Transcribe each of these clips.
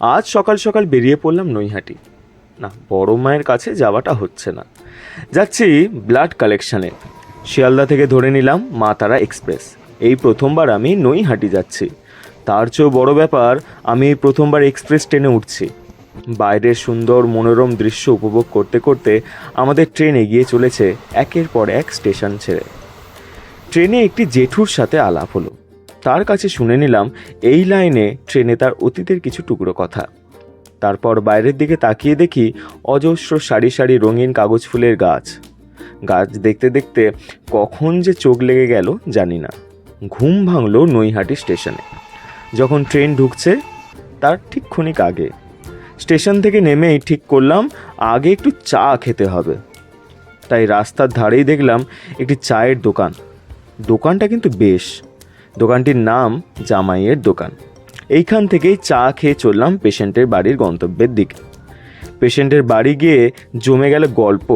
আজ সকাল সকাল বেরিয়ে পড়লাম নৈহাটি। না, বড় মায়ের কাছে যাওয়াটা হচ্ছে না, যাচ্ছি ব্লাড কালেকশানে। শিয়ালদা থেকে ধরে নিলাম মা তারা এক্সপ্রেস। এই প্রথমবার আমি নৈহাটি যাচ্ছি। তার চেয়েও বড় ব্যাপার, আমি প্রথমবার এক্সপ্রেস ট্রেনে উঠছি। বাইরের সুন্দর মনোরম দৃশ্য উপভোগ করতে করতে আমাদের ট্রেন এগিয়ে চলেছে একের পর এক স্টেশন ছেড়ে। ট্রেনে একটি জেঠুর সাথে আলাপ হলো। তার কাছে শুনে নিলাম এই লাইনে ট্রেনে তার অতীতের কিছু টুকরো কথা। তারপর বাইরের দিকে তাকিয়ে দেখি অজস্র সারি সারি রঙিন কাগজ ফুলের গাছ। গাছ দেখতে দেখতে কখন যে চোখ লেগে গেল জানি না। ঘুম ভাঙল নৈহাটি স্টেশনে। যখন ট্রেন ঢুকছে তার ঠিক ক্ষণিক আগে। স্টেশন থেকে নেমেই ঠিক করলাম আগে একটু চা খেতে হবে। তাই রাস্তার ধারেই দেখলাম একটি চায়ের দোকান। দোকানটা কিন্তু বেশ। দোকানটির নাম জামাইয়ের দোকান। এইখান থেকেই চা খেয়ে চললাম পেশেন্টের বাড়ির গন্তব্যের দিকে। পেশেন্টের বাড়ি গিয়ে জমে গেল গল্প।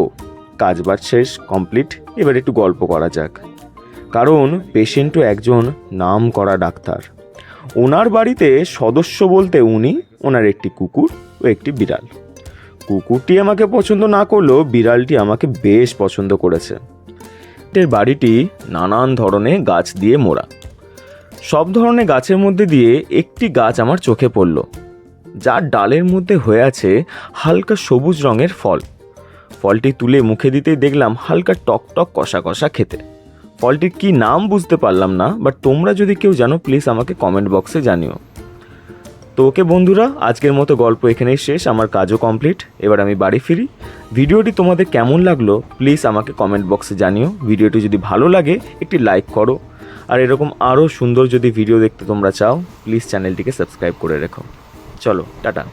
কাজবাজ শেষ, কমপ্লিট। এবার একটু গল্প করা যাক। কারণ পেশেন্টও একজন নাম করা ডাক্তার। ওনার বাড়িতে সদস্য বলতে উনি, ওনার একটি কুকুর ও একটি বিড়াল। কুকুরটি আমাকে পছন্দ না করলেও বিড়ালটি আমাকে বেশ পছন্দ করেছে। এর বাড়িটি নানান ধরনের গাছ দিয়ে মোড়া। সব ধরনের গাছের মধ্যে দিয়ে একটি গাছ আমার চোখে পড়ল, যার ডালের মধ্যে হয়ে আছে হালকা সবুজ রঙের ফল। ফলটি তুলে মুখে দিতেই দেখলাম হালকা টক টক কষা কষা খেতে। ফলটির কি নাম বুঝতে পারলাম না, বাট তোমরা যদি কেউ জানো প্লিজ আমাকে কমেন্ট বক্সে জানিও। তো ওকে বন্ধুরা, আজকের মতো গল্প এখানেই শেষ। আমার কাজও কমপ্লিট। এবার আমি বাড়ি ফিরি। ভিডিওটি তোমাদের কেমন লাগলো প্লিজ আমাকে কমেন্ট বক্সে জানিও। ভিডিওটি যদি ভালো লাগে একটি লাইক করো। আর এরকম আরও সুন্দর যদি ভিডিও দেখতে তোমরা চাও প্লিজ চ্যানেলটিকে সাবস্ক্রাইব করে রেখো। চলো, টাটা।